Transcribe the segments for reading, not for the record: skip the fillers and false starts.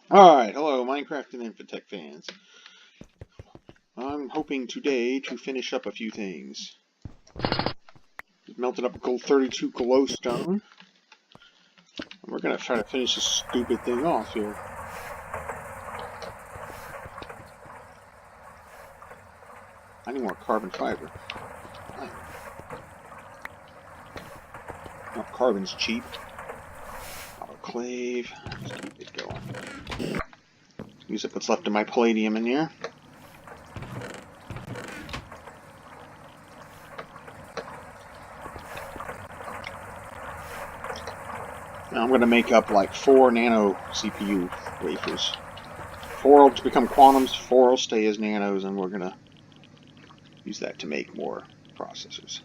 Alright, hello Minecraft and Infitech fans. I'm hoping today to finish up a few things. We've melted up gold 32 glowstone. And we're gonna try to finish this stupid thing off here. I need more carbon fiber. Oh, carbon's cheap. Autoclave. Let's keep it going. Use up what's left of my palladium in here. Now I'm going to make up like 4 nano CPU wafers. 4 will become quantums, 4 will stay as nanos, and we're going to use that to make more processors.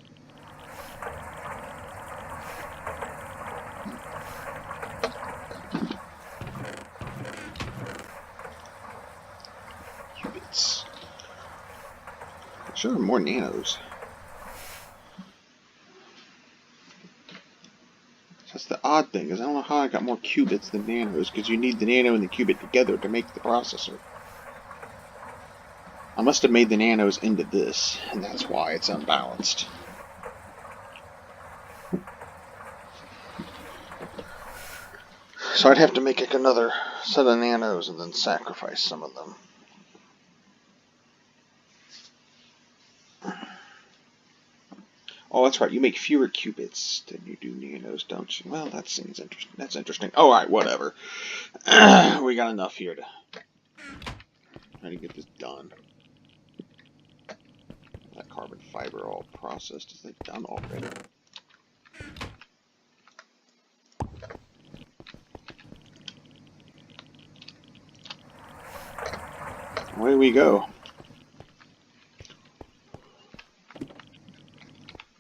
Qubits. Sure, more nanos. That's the odd thing, is I don't know how I got more qubits than nanos, because you need the nano and the qubit together to make the processor. I must have made the nanos into this, and that's why it's unbalanced. So I'd have to make like another set of nanos and then sacrifice some of them. Oh, that's right. You make fewer qubits than you do nanos, don't you? Well, that seems interesting. That's interesting. Oh, all right, whatever. We got enough here to try to get this done. That carbon fiber all processed. Is it done already? Away we go.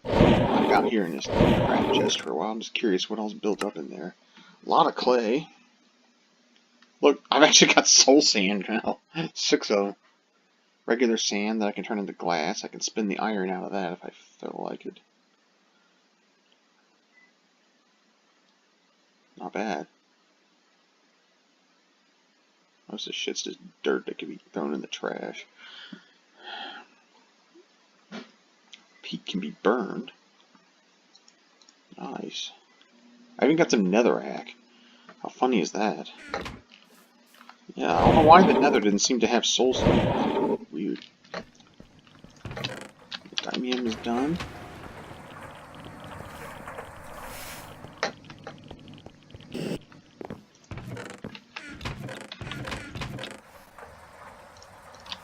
I got here in this crap chest for a while. I'm just curious what else built up in there. A lot of clay. Look, I've actually got soul sand now. 6 of them. Regular sand that I can turn into glass. I can spin the iron out of that if I feel like it. Not bad. Most of this shit's just dirt that could be thrown in the trash. Peat can be burned. Nice. I even got some netherrack. How funny is that? Yeah, I don't know why the nether didn't seem to have soul sand. Weird. The Dimium is done.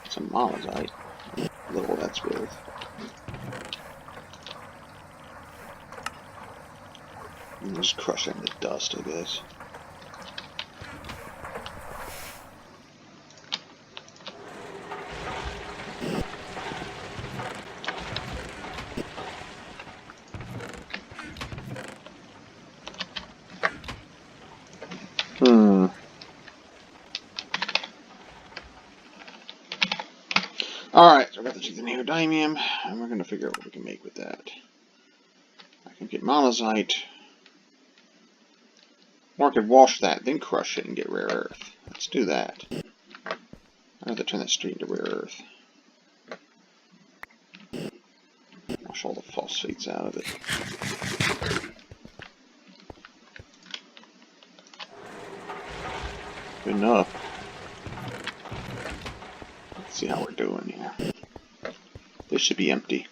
Some monazite. Little that's worth. I'm just crushing the dust, I guess. Alright, so I got the neodymium, and we're going to figure out what we can make with that. I can get monazite, or I could wash that, then crush it and get rare earth. Let's do that. I'd rather turn that straight into rare earth. Wash all the phosphates out of it. Good enough. Let's see how we're doing here. This should be empty.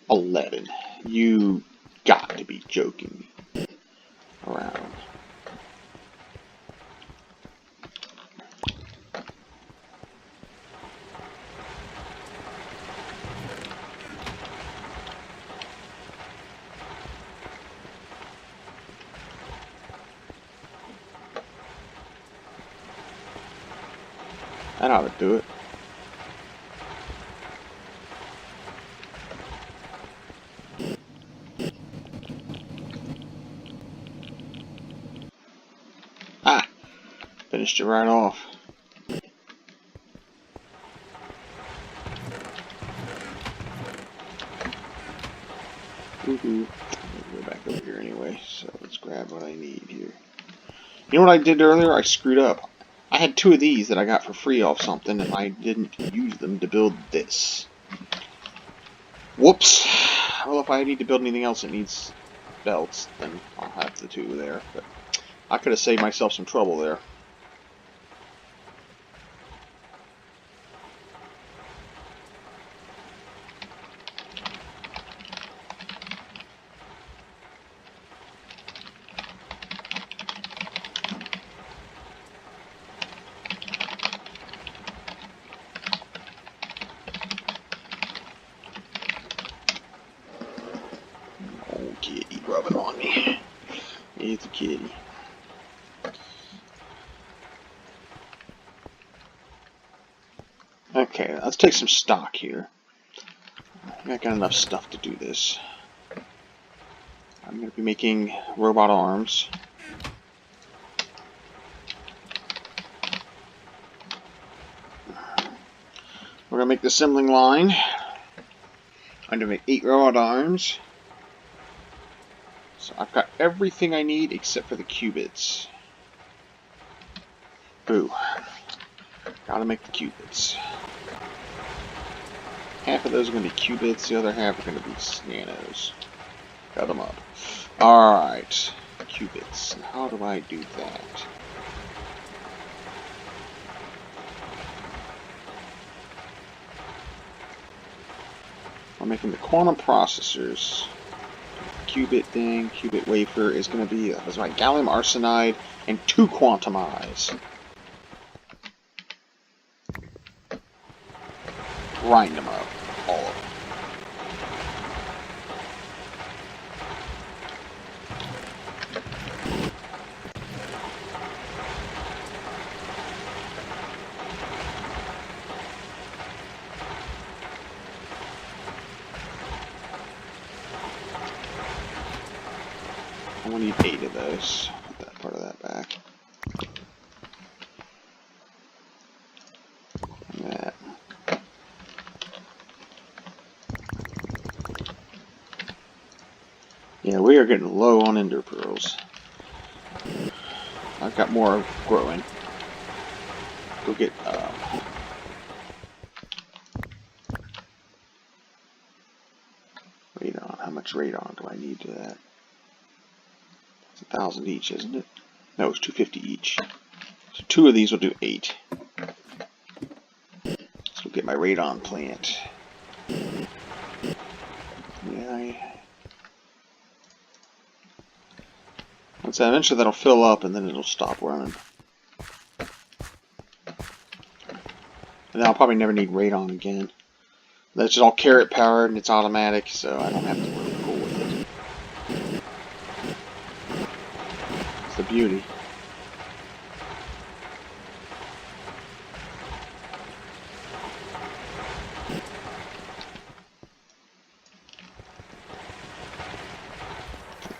11. You got to be joking me around. That ought to do it. Ah! Finished it right off. Woohoo. Go back over here anyway, so let's grab what I need here. You know what I did earlier? I screwed up. had 2 of these that I got for free off something, and I didn't use them to build this. Whoops. Well, if I need to build anything else that needs belts, then I'll have the 2 there. But I could have saved myself some trouble there. Old kitty rubbing on me. It's a kitty. Okay, let's take some stock here. I got enough stuff to do this. I'm going to be making robot arms. We're going to make the assembling line. I'm going to make 8 robot arms. So I've got everything I need except for the qubits. Boo. Gotta make the qubits. Half of those are going to be qubits, the other half are going to be nanos. Cut them up. Alright. Qubits. How do I do that? I'm making the quantum processors. Qubit thing, qubit wafer is going to be, that's right, gallium arsenide and 2 quantum eyes. Grind them up, all of them. I need 8 of those. Put that part of that back. And that. Yeah, we are getting low on ender pearls. I've got more growing. Go get radon. How much radon do I need to that? It's 1,000 each, isn't it? No, it's 250 each. So 2 of these will do 8. So get my radon plant. Yeah, once eventually that'll fill up and then it'll stop running. And then I'll probably never need radon again. That's just all carrot powered and it's automatic, so I don't have to really fool with it. It's the beauty.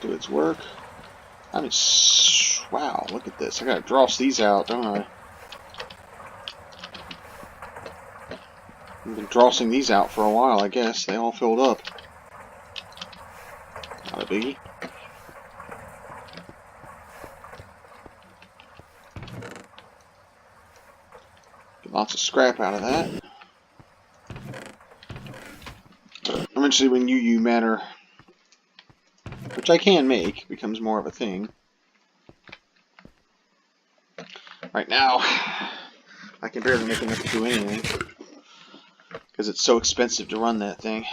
Do its work. I mean, wow, look at this. I gotta dross these out, don't I? I've been drossing these out for a while, I guess. They all filled up. Not a biggie. Get lots of scrap out of that. But eventually when UU matter, which I can make, becomes more of a thing. Right now, I can barely make enough to do anything. Because it's so expensive to run that thing.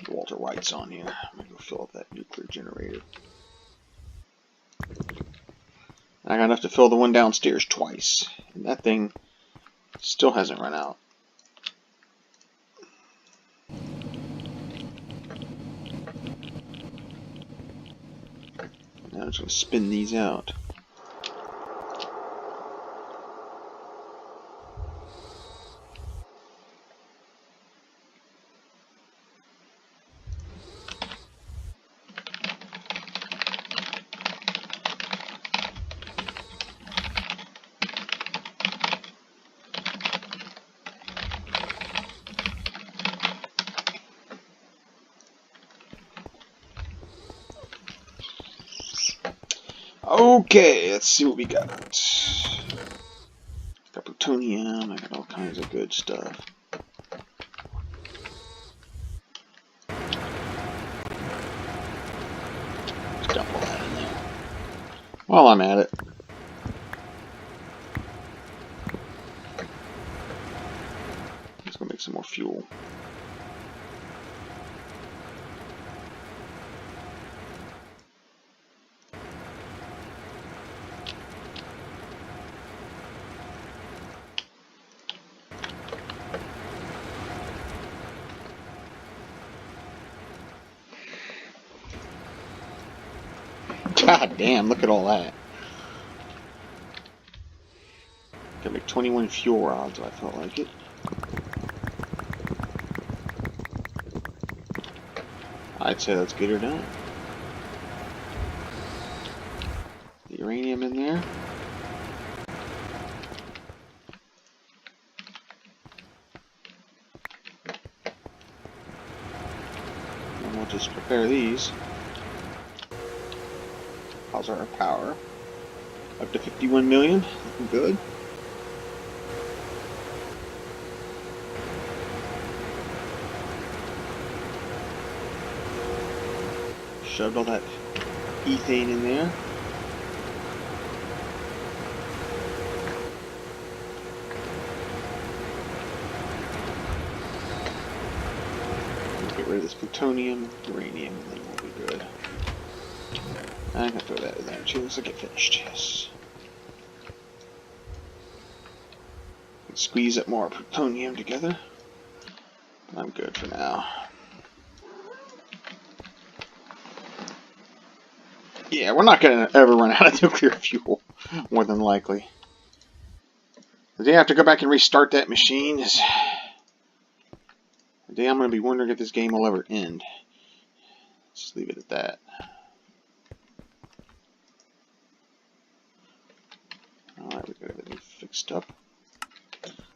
Walter White's on here. I'm going to go fill up that nuclear generator. I got enough to fill the one downstairs twice. And that thing still hasn't run out. Now I'm just going to spin these out. Okay, let's see what we got. Got plutonium, I got all kinds of good stuff. Just dump all that in there. While I'm at it. Let's go make some more fuel. God damn, look at all that. Gotta make 21 fuel rods if I felt like it. I'd say let's get her done. The uranium in there. And we'll just prepare these. How's our power? Up to 51 million. Looking good. Shoved all that ethane in there. Let's get rid of this plutonium, uranium, and then we'll be good. I'm gonna throw that in there too as I get finished. Yes. Squeeze it more plutonium together. I'm good for now. Yeah, we're not gonna ever run out of nuclear fuel, more than likely. The day I have to go back and restart that machine is the day I'm gonna be wondering if this game will ever end. Just leave it at that. Alright, we got everything fixed up.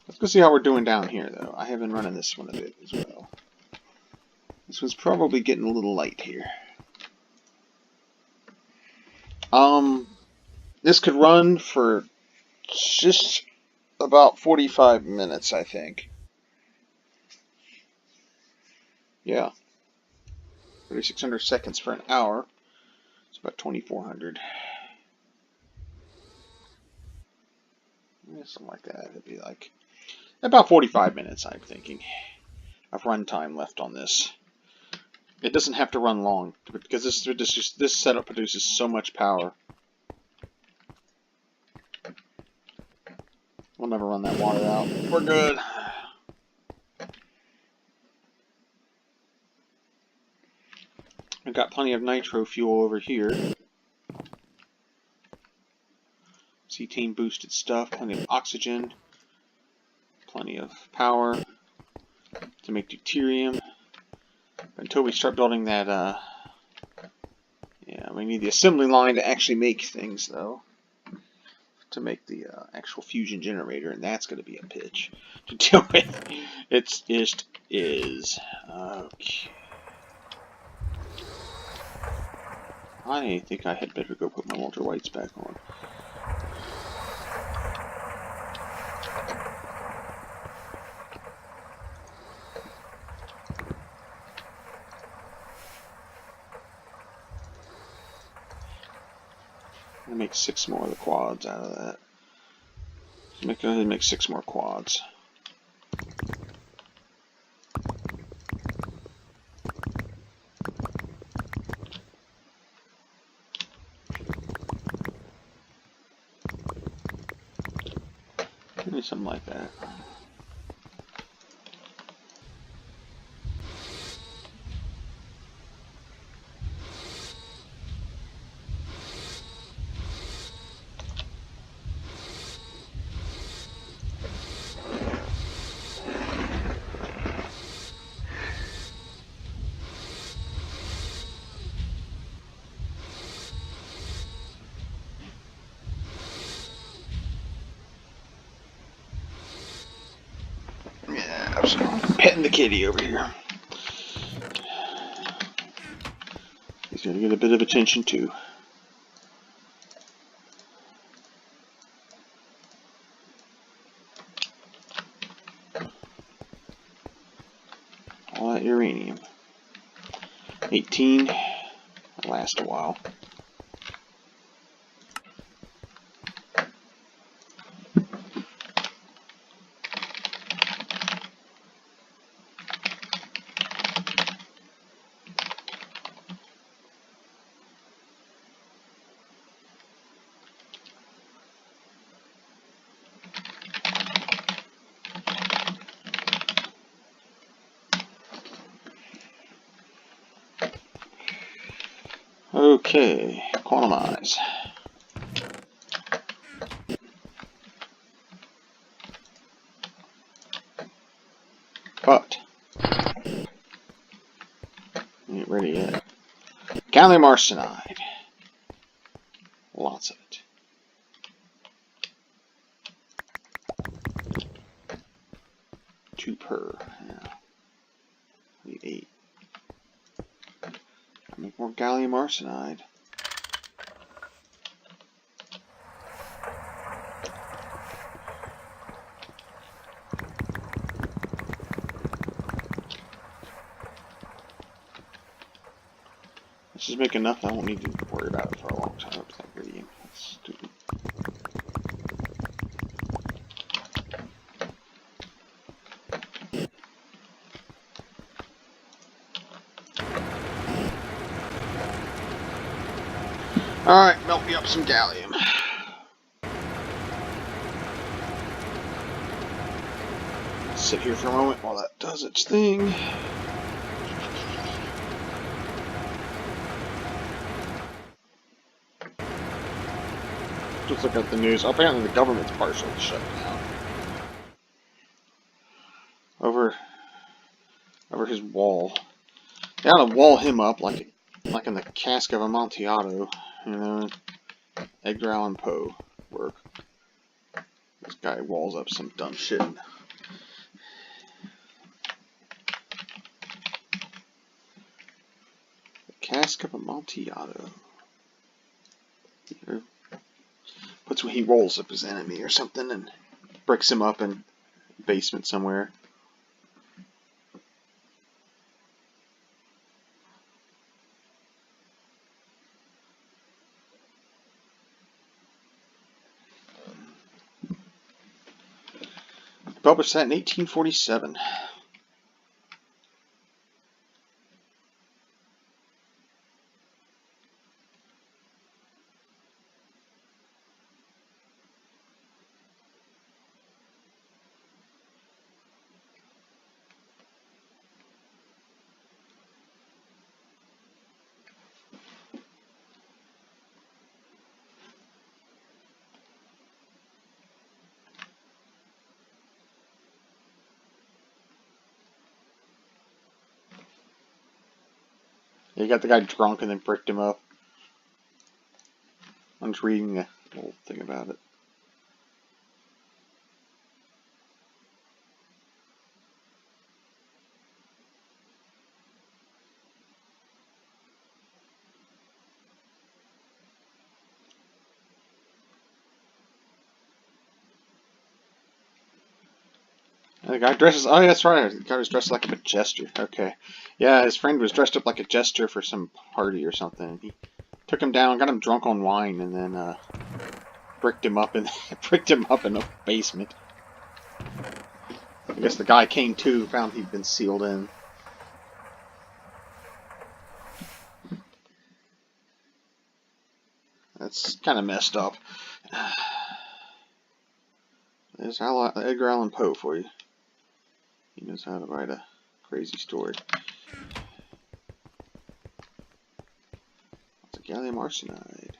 Let's go see how we're doing down here, though. I have been running this one a bit as well. This one's probably getting a little light here. This could run for just about 45 minutes, I think. Yeah. 3,600 seconds for an hour. It's about 2,400. Yeah, something like that. It'd be like about 45 minutes, I'm thinking, of runtime left on this. It doesn't have to run long because this setup produces so much power. We'll never run that water out. We're good. I've got plenty of nitro fuel over here. Cetane boosted stuff, plenty of oxygen, plenty of power to make deuterium. Until we start building that, yeah, we need the assembly line to actually make things, though. To make the actual fusion generator, and that's going to be a pitch to deal with. It just is. Okay. I think I had better go put my ultra whites back on. I'm gonna make 6 more of the quads out of that. Go ahead and make 6 more quads. Maybe something like that. Yeah, I'm petting the kitty over here. He's gonna get a bit of attention too. 18. That'll last a while. Okay, quantumize. But ain't ready yet. Gallium arsenide. Lots of it. Two per. Yeah. Need 8. I make more gallium arsenide. Let's just make enough I won't need to worry about it for a long time. It's not really stupid. Alright, melt me up some gallium. Sit here for a moment while that does its thing. Just look at the news. Apparently the government's partially shut down. Over his wall. They ought to wall him up like in the cask of Amontillado, you know, Edgar Allan Poe work. This guy walls up some dumb shit. The cask of Amontillado. Puts when he rolls up his enemy or something and bricks him up in a basement somewhere. Published that in 1847. You got the guy drunk and then bricked him up. I'm just reading the whole thing about it. And the guy dresses. Oh, yeah, that's right. The guy was dressed like a jester. Okay. Yeah, his friend was dressed up like a jester for some party or something. He took him down, got him drunk on wine, and then bricked him up in the basement. I guess the guy came to, found he'd been sealed in. That's kind of messed up. There's Edgar Allan Poe for you. He knows how to write a crazy story. It's a gallium arsenide.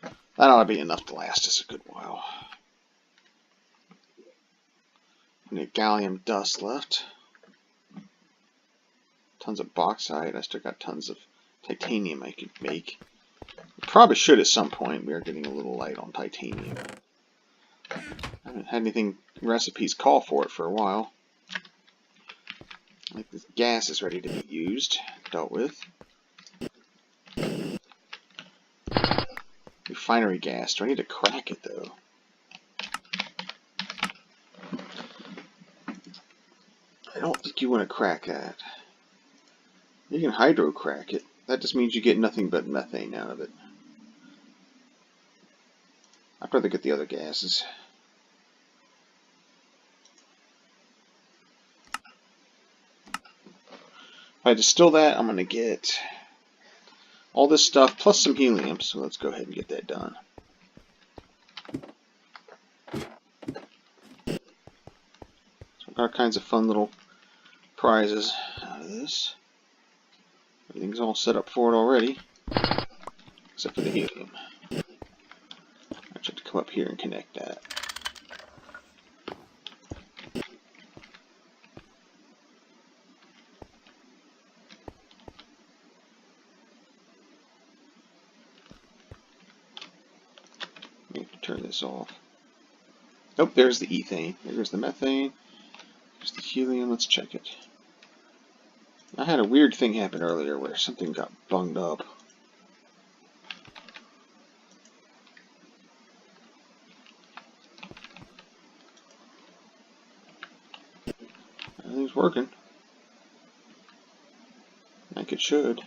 That ought to be enough to last us a good while. We need gallium dust left. Tons of bauxite. I still got tons of titanium I could make. Probably should at some point. We are getting a little light on titanium. I haven't had anything recipes call for it for a while. Like this gas is ready to be used, dealt with. Refinery gas. Do I need to crack it though? I don't think you want to crack that. You can hydro crack it. That just means you get nothing but methane out of it. I'd rather get the other gases. If I distill that, I'm going to get all this stuff plus some helium. So let's go ahead and get that done. So all kinds of fun little prizes out of this. Everything's all set up for it already, except for the helium. I just have to come up here and connect that. Turn this off. Nope, there's the ethane. There's the methane. There's the helium. Let's check it. I had a weird thing happen earlier where something got bunged up. Everything's working. I think it should.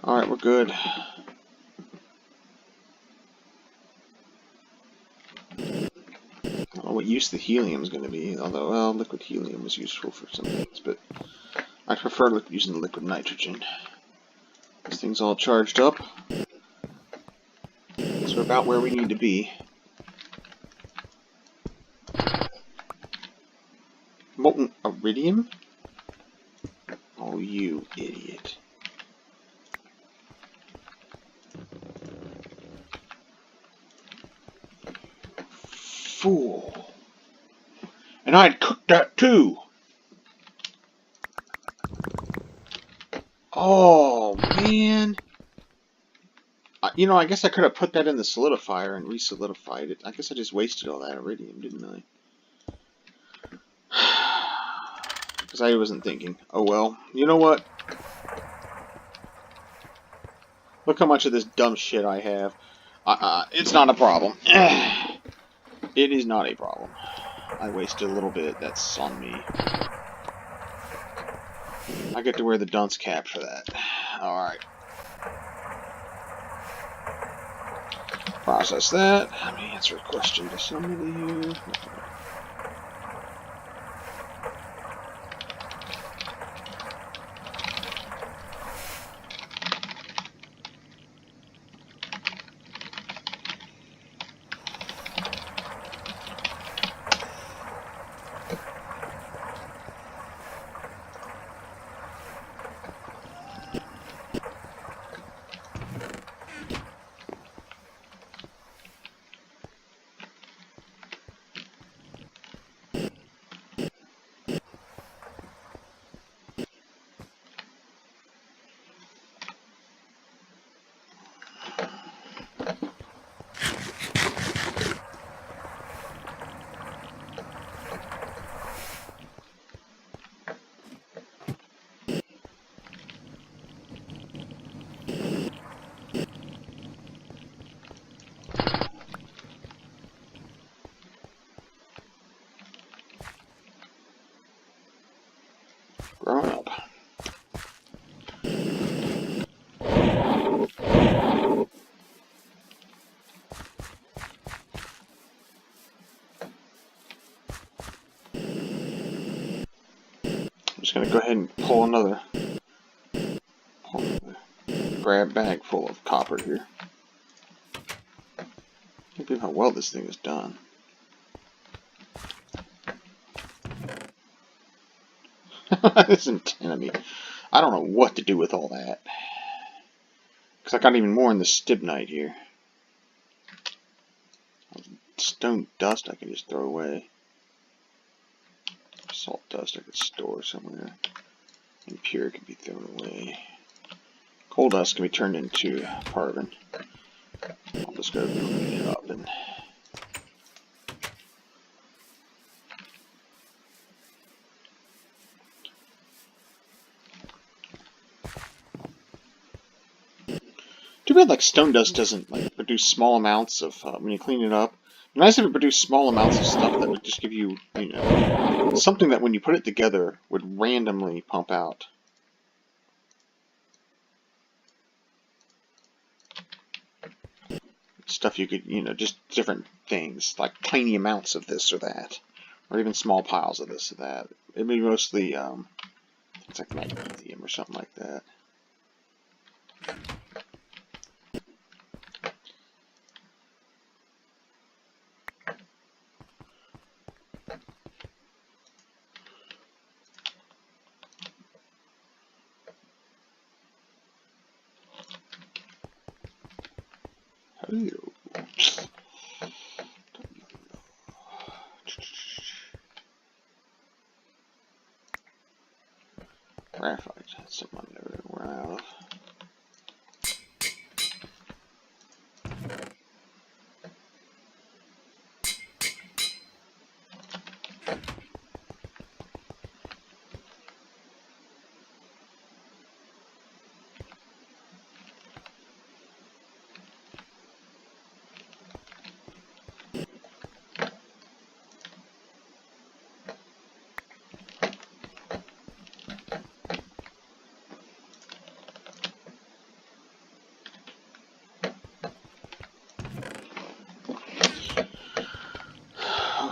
Alright, we're good. I don't know what use the helium is going to be, although, well, liquid helium is useful for some things, but I prefer using the liquid nitrogen. This thing's all charged up. So we're about where we need to be. Molten iridium? Oh, you idiot. Fool. And I'd cooked that too. Oh, man. You know, I guess I could have put that in the solidifier and re-solidified it. I guess I just wasted all that iridium, didn't I? Because I wasn't thinking. Oh, well. You know what? Look how much of this dumb shit I have. It's not a problem. It is not a problem. I wasted a little bit. That's on me. I get to wear the dunce cap for that. Alright. Process that. Let me answer a question to somebody here. Grown up. I'm just going to go ahead and pull another grab bag full of copper here. I can't believe how well this thing is done. This antenna me. I don't know what to do with all that. Because I got even more in the stibnite here. Stone dust I can just throw away. Salt dust I could store somewhere. Impure can be thrown away. Coal dust can be turned into carbon. I'll just go clean it up and too bad like stone dust doesn't like produce small amounts of when you clean it up. Nice if it produced small amounts of stuff that would just give you, you know, something that when you put it together would randomly pump out. Stuff you could, you know, just different things, like tiny amounts of this or that, or even small piles of this or that. It'd be mostly, it's like magnesium or something like that. Graphite, that's something I never run out of.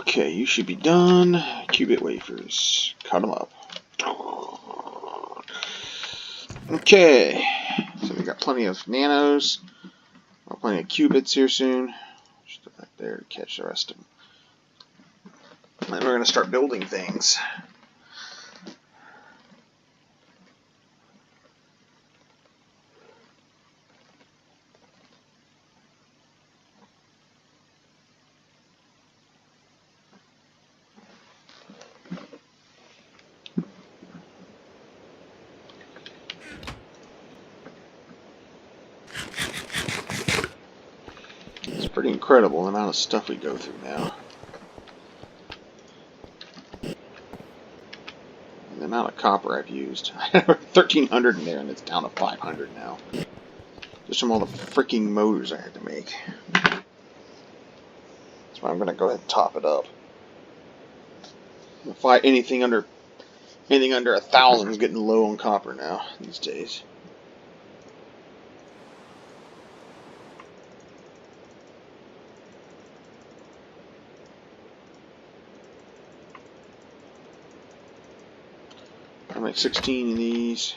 Okay, you should be done. Qubit wafers. Cut them up. Okay, so we got plenty of nanos. Plenty of qubits here soon. Just right there to catch the rest of them. And then we're going to start building things. It's pretty incredible the amount of stuff we go through now. The amount of copper I've used. I have 1,300 in there and it's down to 500 now. Just from all the freaking motors I had to make. That's why I'm going to go ahead and top it up. If anything under 1,000 is getting low on copper now these days. I'll make 16 of these.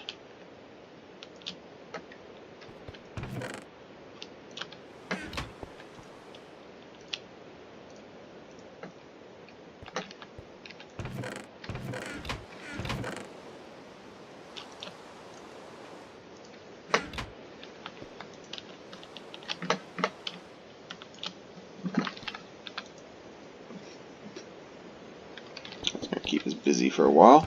It's going to keep us busy for a while.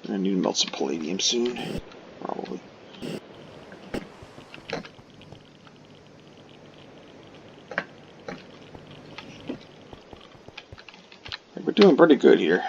I need to melt some palladium soon, probably. We're doing pretty good here.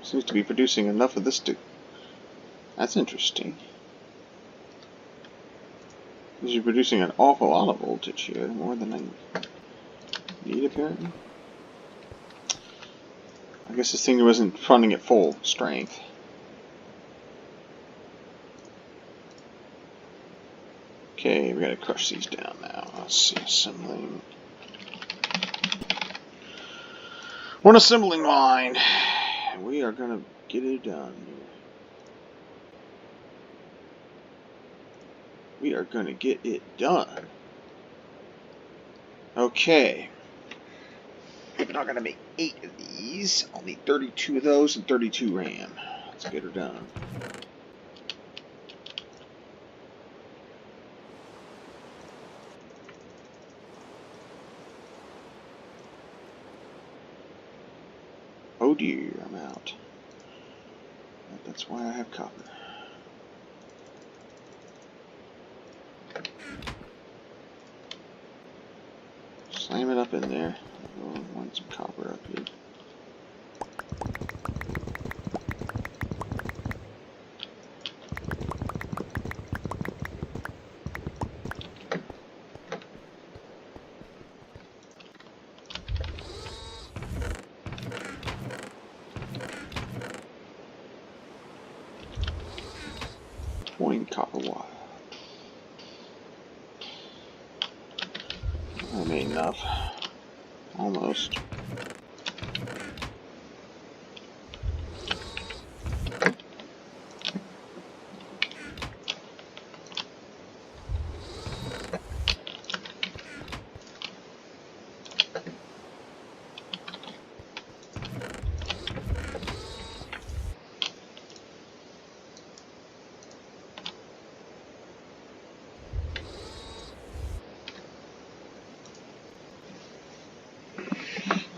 Seems to be producing enough of this to... That's interesting. You're producing an awful lot of voltage here, more than I need apparently. I guess this thing wasn't running at full strength. Okay, we gotta crush these down now. Let's see, assembling. We're on assembling line. We are gonna get it done here. We are gonna get it done. Okay. We're not gonna make 8 of these. I'll need 32 of those and 32 RAM. Let's get her done. Oh dear, I'm out. But that's why I have copper. Slam it up in there. I want some copper up here. Copper wire. I made enough. Almost.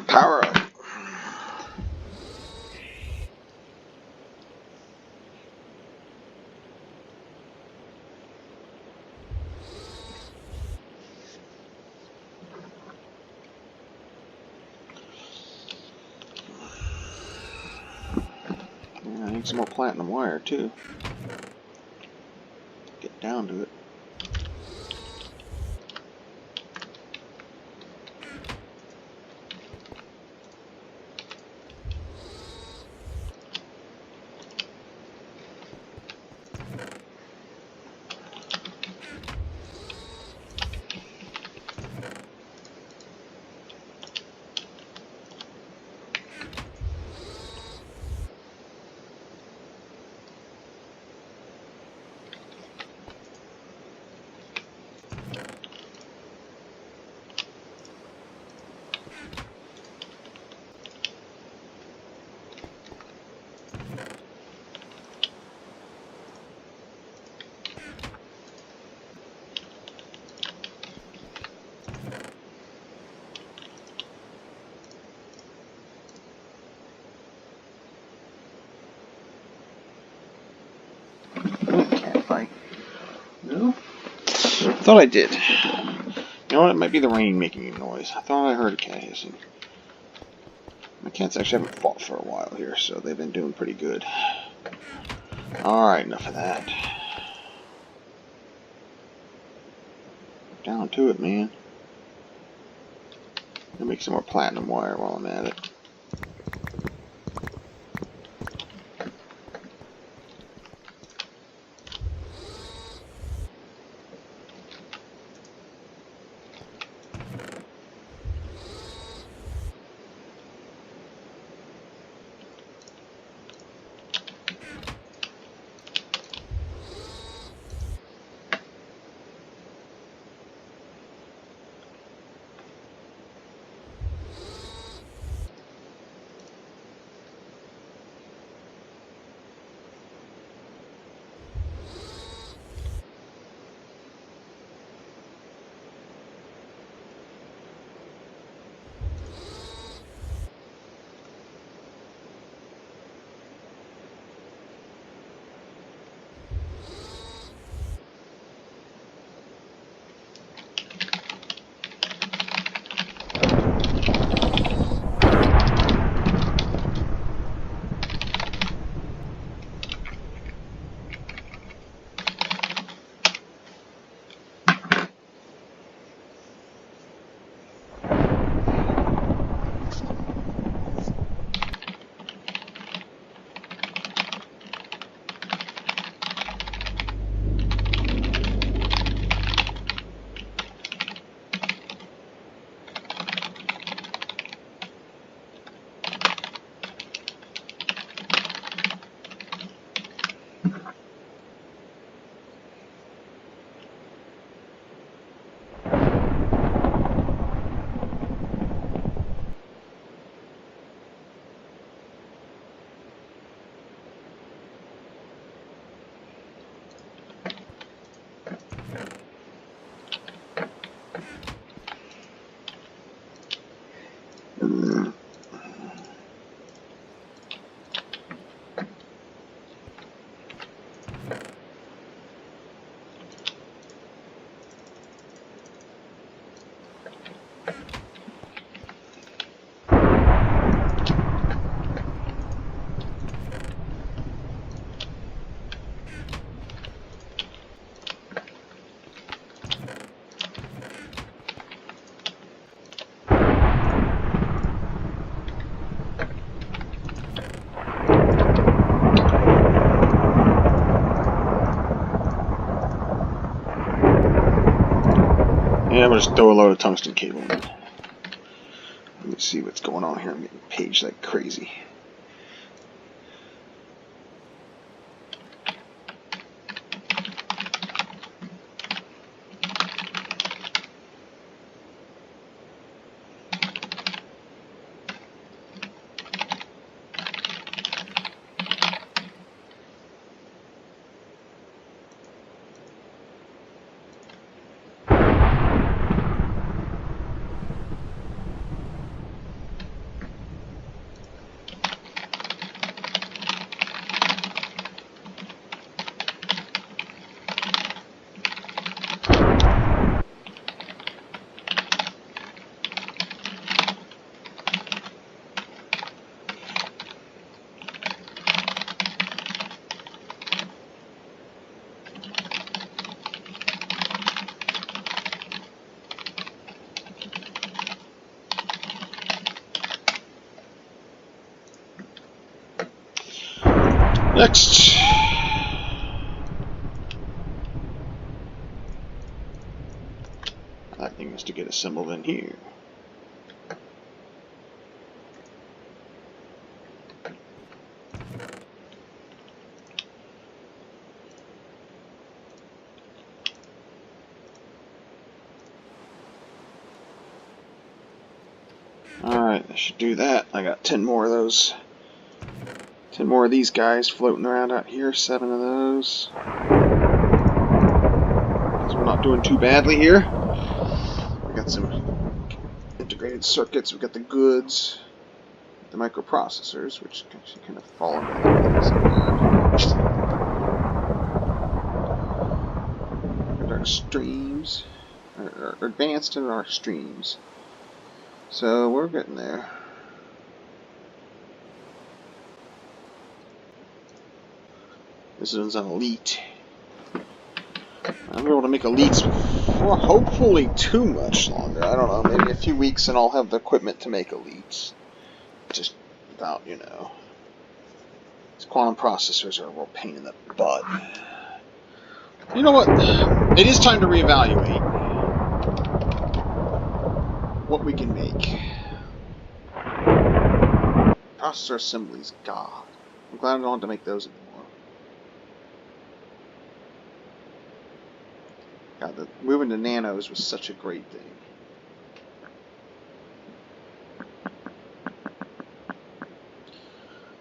Power up. Yeah, I need some more platinum wire too. Get down to it. Can't fight. No? Thought I did. You know what? It might be the rain making a noise. I thought I heard a cat hissing. My cats actually haven't fought for a while here, so they've been doing pretty good. Alright, enough of that. Down to it, man. I'll make some more platinum wire while I'm at it. Yeah, we'll just throw a load of tungsten cable in. Let me see what's going on here. I'm getting paged like crazy. Next. That thing has to get assembled in here. Alright, I should do that. I got 10 more of those. 10 more of these guys floating around out here. 7 of those. So we're not doing too badly here. We got some integrated circuits. We got the goods, the microprocessors, which actually kind of fall into that. And our streams, or advanced in our streams. So we're getting there. This one's an elite. I'm able to make elites for hopefully too much longer. I don't know, maybe a few weeks and I'll have the equipment to make elites. Just without, you know. These quantum processors are a real pain in the butt. You know what? It is time to reevaluate what we can make. Processor assemblies, God. I'm glad I don't have to make those anymore. God, moving to nanos was such a great thing.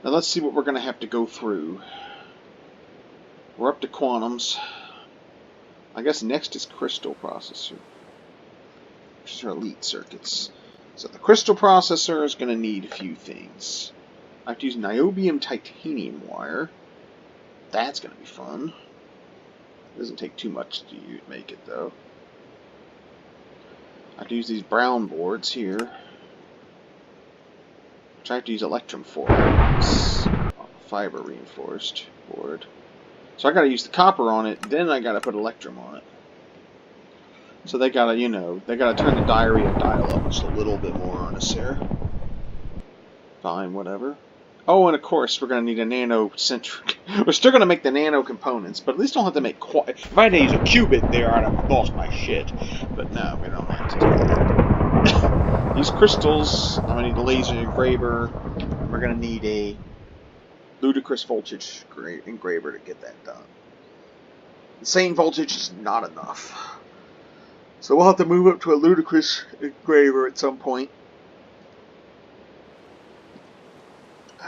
Now let's see what we're going to have to go through. We're up to quantums. I guess next is crystal processor, which is our elite circuits. So the crystal processor is going to need a few things. I have to use niobium titanium wire. That's going to be fun. Doesn't take too much to make it though. I have to use these brown boards here, which I have to use electrum for. It's fiber reinforced board. So I got to use the copper on it, then I got to put electrum on it. So they got to, you know, they got to turn the dial up just a little bit more on us here. Fine, whatever. Oh, and of course, we're going to need a nano-centric. We're still going to make the nano components, but at least don't have to make quite. If I had to use a qubit there, I'd have lost my shit. But no, we don't have to do that. These crystals, I'm going to need a laser engraver. And we're going to need a ludicrous voltage engraver to get that done. Insane voltage is not enough. So we'll have to move up to a ludicrous engraver at some point.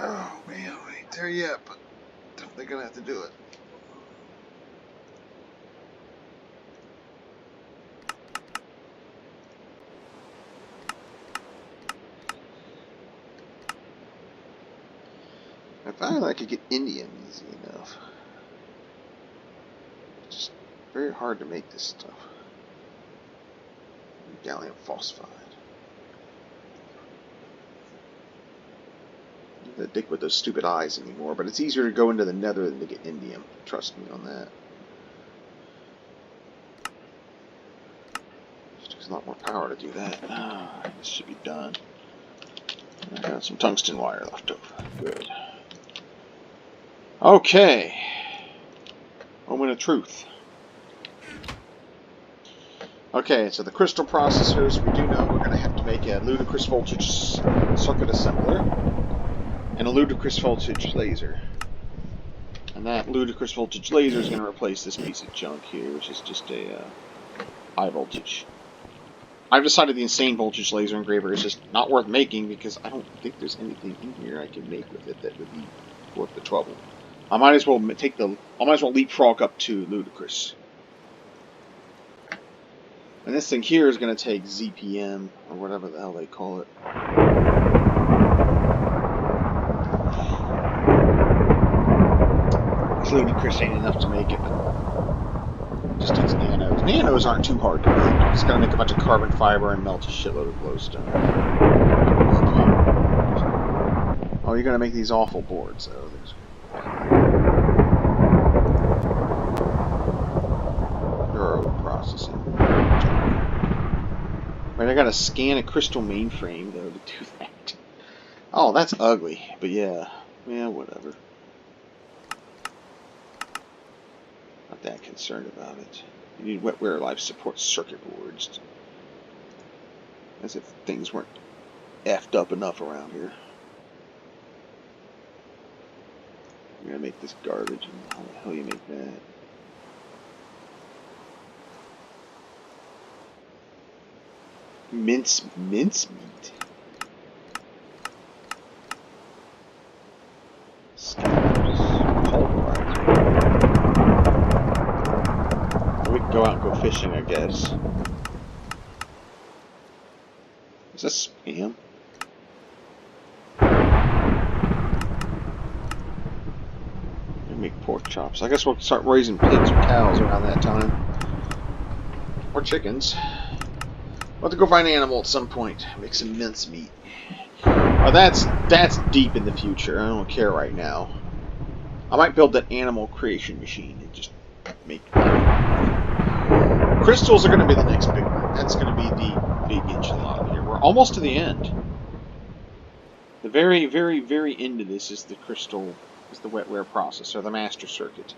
Oh man, I ain't there yet, but definitely gonna have to do it. I find I could get Indian easy enough. Just very hard to make this stuff. Gallium phosphide. The dick with those stupid eyes anymore, but it's easier to go into the nether than to get indium. Trust me on that. Just takes a lot more power to do that. This should be done. I got some tungsten wire left over. Good. Okay. Moment of truth. Okay, so the crystal processors, we do know we're going to have to make a ludicrous voltage circuit assembler and a ludicrous voltage laser. And that ludicrous voltage laser is going to replace this piece of junk here, which is just a high voltage. I've decided the insane voltage laser engraver is just not worth making because I don't think there's anything in here I can make with it that would be worth the trouble. I might as well leapfrog up to ludicrous. And this thing here is going to take ZPM, or whatever the hell they call it. Ludicrous ain't enough to make it, but just takes nanos. Nanos aren't too hard to make. You just gotta make a bunch of carbon fiber and melt a shitload of glowstone. Oh, you're gonna make these awful boards, though. Neuro processing. Right, I gotta scan a crystal mainframe, though, to do that. Oh, that's ugly, but yeah. Yeah, whatever. Not that concerned about it. You need wetware life support circuit boards. As if things weren't effed up enough around here. You're gonna make this garbage, and how the hell you make that? Mincemeat. We can go out and go fishing, I guess. Is this spam? Make pork chops. I guess we'll start raising pigs or cows around that time. Or chickens. We'll have to go find an animal at some point. Make some mincemeat. Oh, that's deep in the future. I don't care right now. I might build that animal creation machine and just make crystals are going to be the next big one. That's going to be the big enchilada here. We're almost to the end. The very, very, very end of this is the crystal, is the wetware processor, the master circuit.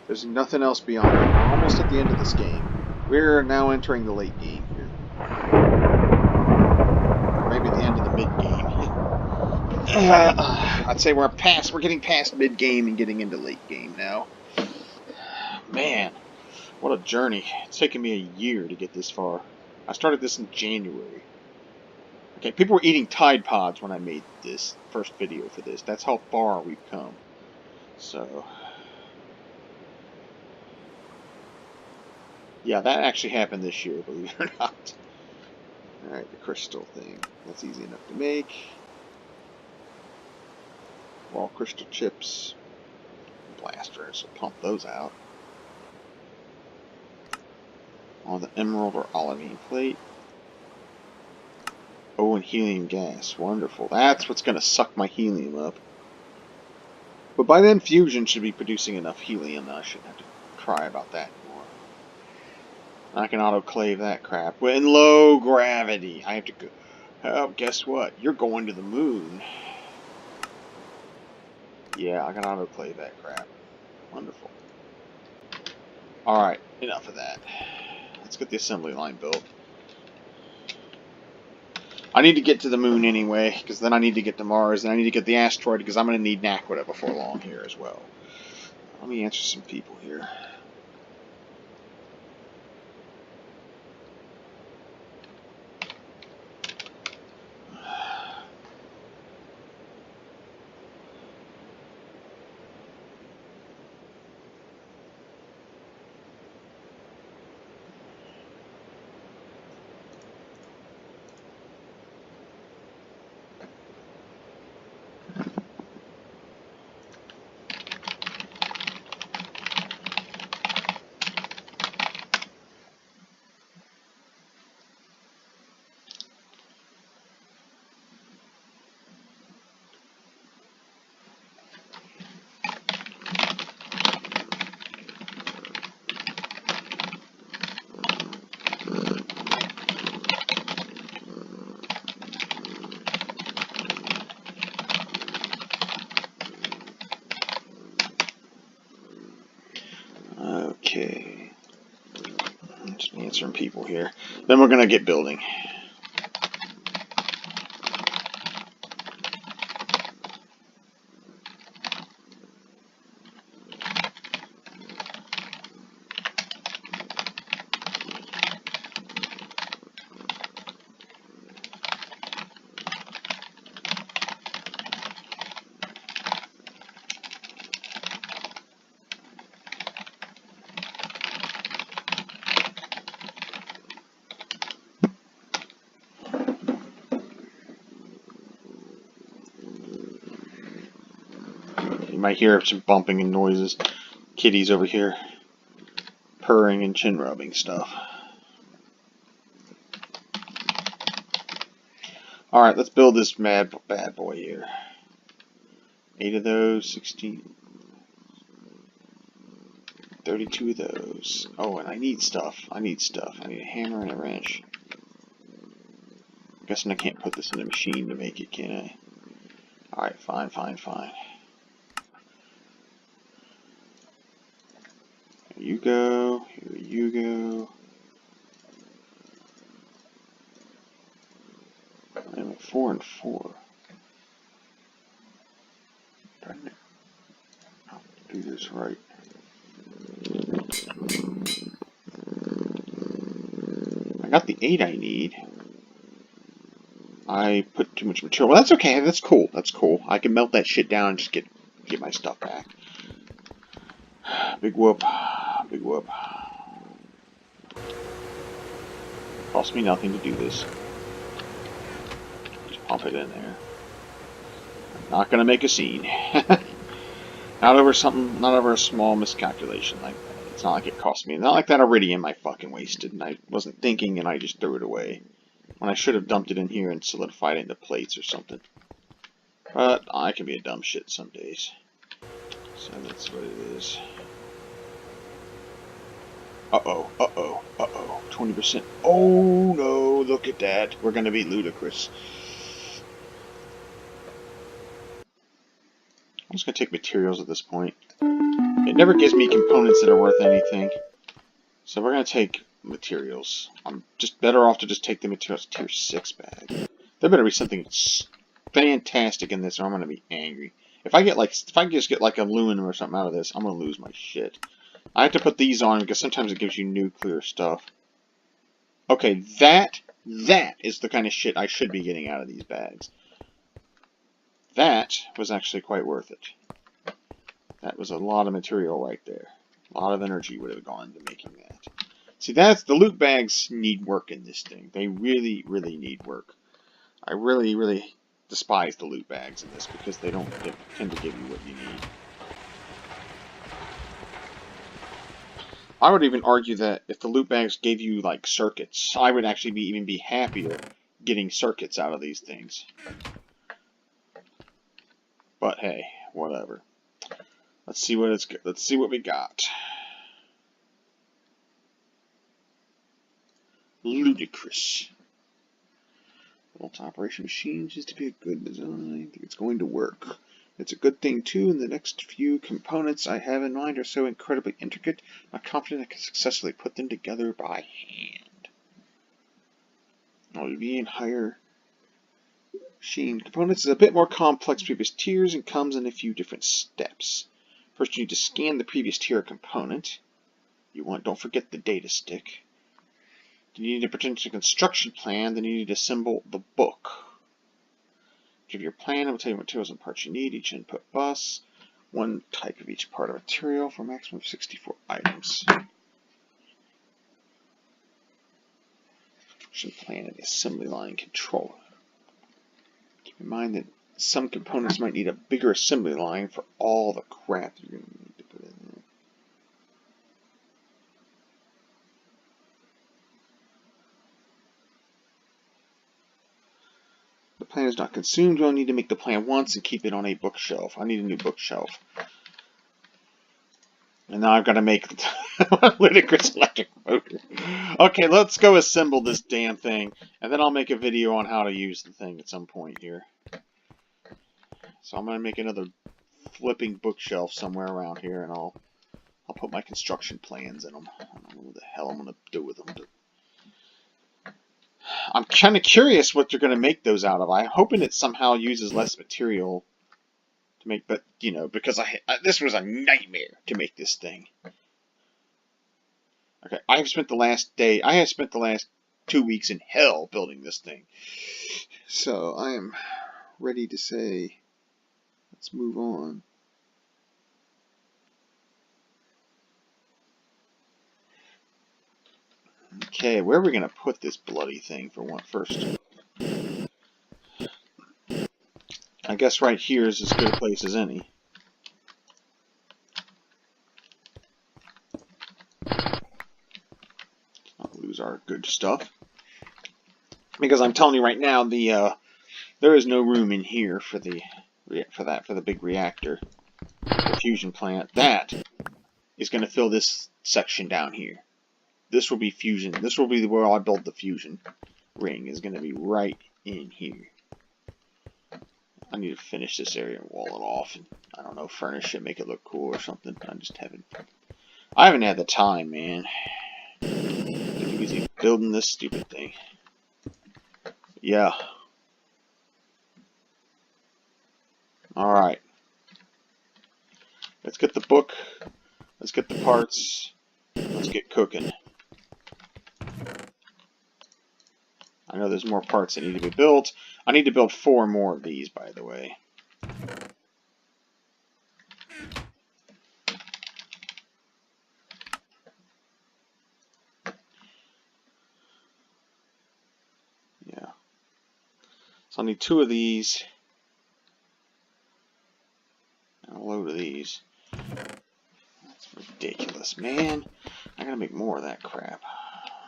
There's nothing else beyond that. We're almost at the end of this game. We're now entering the late game here. Or maybe the end of the mid-game. I'd say we're getting past mid-game and getting into late game now. Man, what a journey. It's taken me a year to get this far. I started this in January. Okay, people were eating Tide Pods when I made this first video for this. That's how far we've come. So, yeah, that actually happened this year, believe it or not. Alright, the crystal thing. That's easy enough to make. Wall crystal chips. Blasters. We'll pump those out. On the emerald or olivine plate. Oh, and helium gas. Wonderful. That's what's going to suck my helium up. But by then, fusion should be producing enough helium that I shouldn't have to cry about that anymore. I can autoclave that crap. We're in low gravity. I have to go. Oh, guess what? You're going to the moon. Yeah, I can autoclave that crap. Wonderful. Alright, enough of that. Let's get the assembly line built. I need to get to the moon anyway, because then I need to get to Mars, and I need to get the asteroid, because I'm going to need Naquita before long here as well. Let me answer some people here. Okay. Just answering people here. Then we're gonna get building. You might hear some bumping and noises. Kitty's over here purring and chin rubbing stuff. Alright, let's build this bad boy here. 8 of those, 16, 32 of those. Oh, and I need stuff. I need a hammer and a wrench. I'm guessing I can't put this in the machine to make it, can I? Alright, fine. Here you go. Here you go. Wait a minute, 4 and 4. I'll do this right. I got the 8 I need. I put too much material. Well, that's okay. That's cool. I can melt that shit down and just get my stuff back. Big whoop. Cost me nothing to do this. Just pump it in there. I'm not gonna make a scene. Not over a small miscalculation like that. It's not like it cost me. Not like that iridium I fucking wasted and I wasn't thinking and I just threw it away. When I should have dumped it in here and solidified it into plates or something. But I can be a dumb shit some days. So that's what it is. Uh-oh. 20%. Oh no, look at that. We're gonna be ludicrous. I'm just gonna take materials at this point. It never gives me components that are worth anything. So we're gonna take materials. I'm just better off to just take the materials. Tier 6 bag. There better be something fantastic in this or I'm gonna be angry. If I just get like aluminum or something out of this, I'm gonna lose my shit. I have to put these on because sometimes it gives you nuclear stuff. Okay, that is the kind of shit I should be getting out of these bags. That was actually quite worth it. That was a lot of material right there. A lot of energy would have gone into making that. See, the loot bags need work in this thing. They really need work. I really despise the loot bags in this because they tend to give you what you need. I would even argue that if the loot bags gave you like circuits, I would actually even be happier getting circuits out of these things. But hey, whatever. Let's see what we got. Ludicrous. Multi-operation machines is to be a good design. I think it's going to work. It's a good thing too, and the next few components I have in mind are so incredibly intricate, I'm confident I can successfully put them together by hand. I'll be in higher machine components is a bit more complex previous tiers and comes in a few different steps. First, you need to scan the previous tier component. Don't forget the data stick. You need a potential construction plan, then you need to assemble the book. Give your plan, it will tell you what materials and parts you need, each input bus, one type of each part of material for a maximum of 64 items. Construction plan and the assembly line controller. Keep in mind that some components might need a bigger assembly line for all the crap you're going to need to put in there. The plan is not consumed. You'll need to make the plan once and keep it on a bookshelf. I need a new bookshelf. And now I've got to make a ludicrous electric motor. Okay, let's go assemble this damn thing. And then I'll make a video on how to use the thing at some point here. So I'm going to make another flipping bookshelf somewhere around here. And I'll I'll put my construction plans in them. I don't know what the hell I'm going to do with them. But I'm kind of curious what they're going to make those out of. I'm hoping it somehow uses less material to make, but, you know, because this was a nightmare to make this thing. Okay, I have spent the last 2 weeks in hell building this thing. So I am ready to say, let's move on. Okay, where are we going to put this bloody thing for one first? I guess right here is as good a place as any. Not lose our good stuff. Because I'm telling you right now, there is no room in here for the big reactor, the fusion plant. That is going to fill this section down here. This will be fusion. This will be where I build the fusion ring. Is going to be right in here. I need to finish this area and wall it off, and I don't know, furnish it, make it look cool or something. I haven't had the time, man. Too busy building this stupid thing. Yeah. All right. Let's get the book. Let's get the parts. Let's get cooking. I know there's more parts that need to be built. I need to build 4 more of these, by the way. Yeah. So I need 2 of these. And a load of these. That's ridiculous, man. I gotta make more of that crap.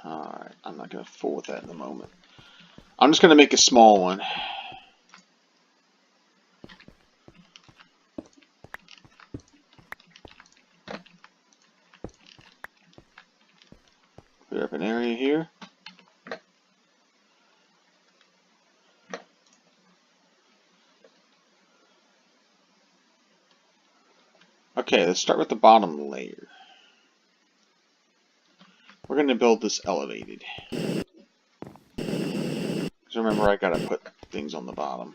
Alright, I'm not gonna fool with that in the moment. I'm just gonna make a small one. Clear up an area here. Okay, let's start with the bottom layer. We're going to build this elevated. Because remember, I got to put things on the bottom.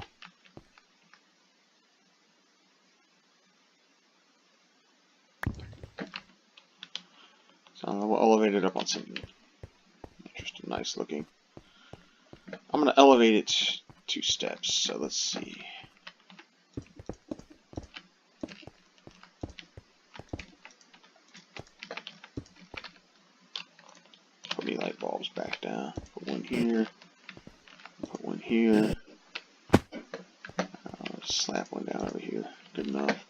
So we'll elevate it up on something interesting, nice looking. I'm going to elevate it 2 steps, so let's see. Put me light bulbs back down. Put one here. Put one here. Slap one down over here. Good enough.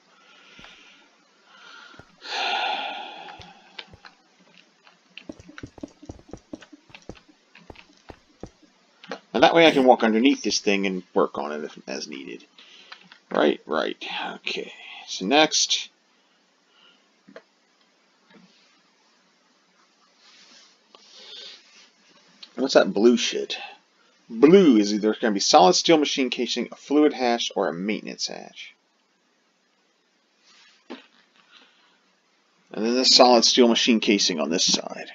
And that way I can walk underneath this thing and work on it as needed. Right. Okay. So next, what's that blue shit? Blue is either going to be solid steel machine casing, a fluid hatch, or a maintenance hatch. And then the solid steel machine casing on this side.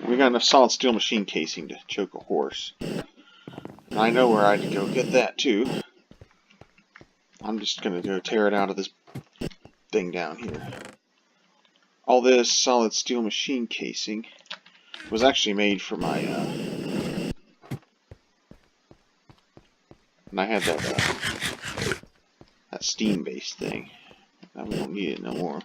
We got enough solid steel machine casing to choke a horse. And I know where I'd go get that too. I'm just going to go tear it out of this thing down here. All this solid steel machine casing was actually made for my, and I had that steam-based thing. Now we don't need it no more.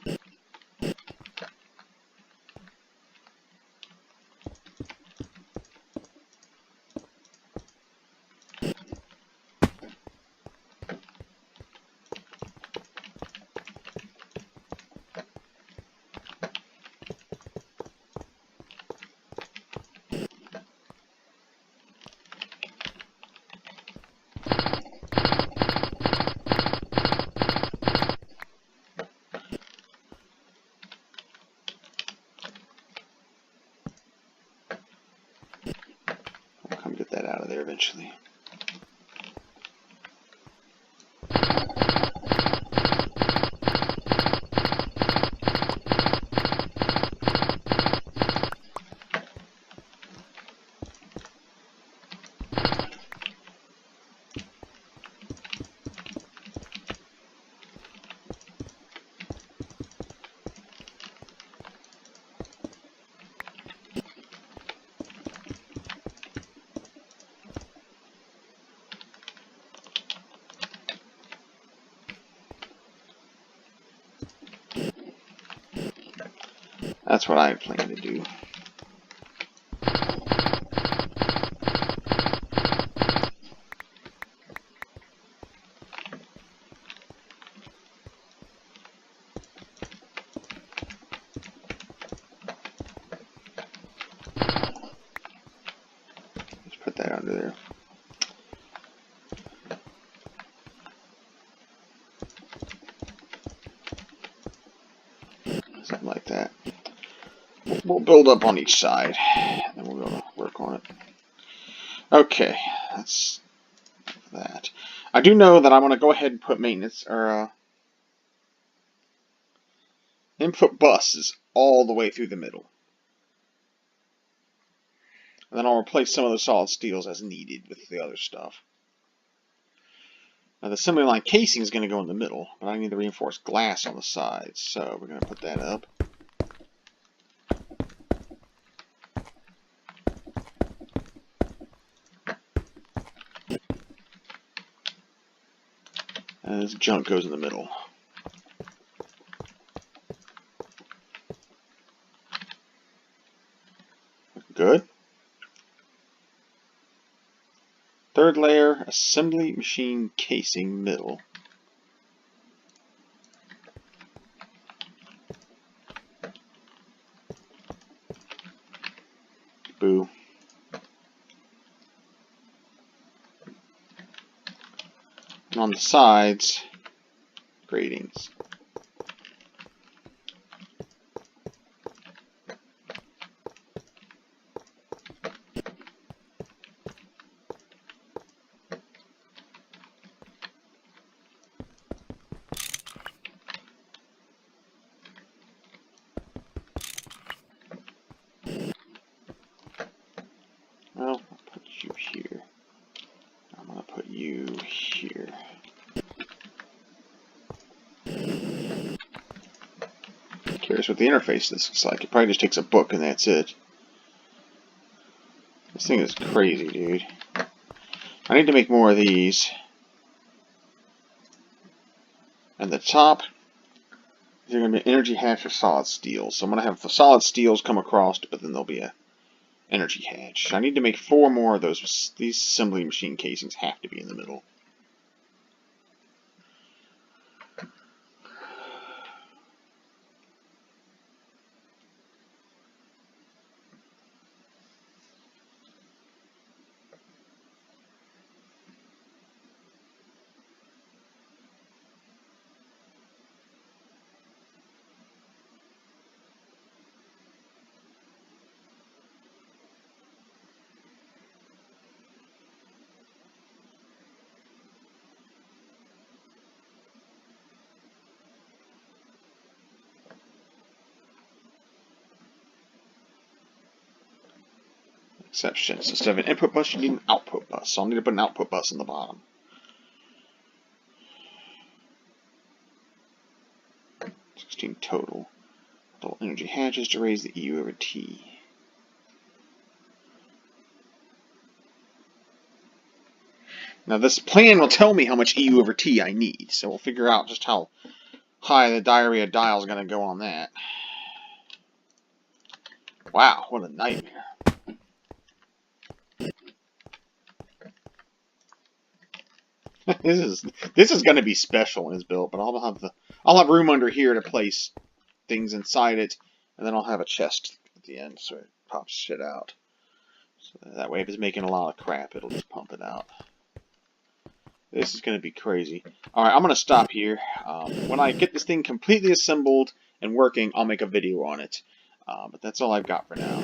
I'll come get that out of there eventually. That's what I plan to do. Just put that under there. Something like that. We'll build up on each side, and then we'll go to work on it. Okay, that's that. I do know that I'm going to go ahead and put maintenance or input buses all the way through the middle. And then I'll replace some of the solid steels as needed with the other stuff. Now the assembly line casing is going to go in the middle, but I need the reinforced glass on the sides, so we're going to put that up. And this junk goes in the middle. Good. Third layer, assembly machine casing middle. Boo. And on the sides, gratings. Well, I'll put you here. I'm going to put you here. Curious what the interface this looks like. It probably just takes a book and that's it. This thing is crazy, dude. I need to make more of these. And the top, they're going to be energy hatch or solid steel. So I'm going to have the solid steels come across, but then there'll be a energy hatch. I need to make 4 more of those. These assembly machine casings have to be in the middle. Exceptions. Instead of an input bus, you need an output bus. So I'll need to put an output bus in the bottom. 16 total. Total energy hatches to raise the EU over T. Now this plan will tell me how much EU over T I need, so we'll figure out just how high the diarrhea dial is going to go on that. Wow, what a nightmare. This is going to be special when it's built, but I'll have room under here to place things inside it, and then I'll have a chest at the end so it pops shit out. So that way, if it's making a lot of crap, it'll just pump it out. This is going to be crazy. All right, I'm going to stop here. When I get this thing completely assembled and working, I'll make a video on it. But that's all I've got for now.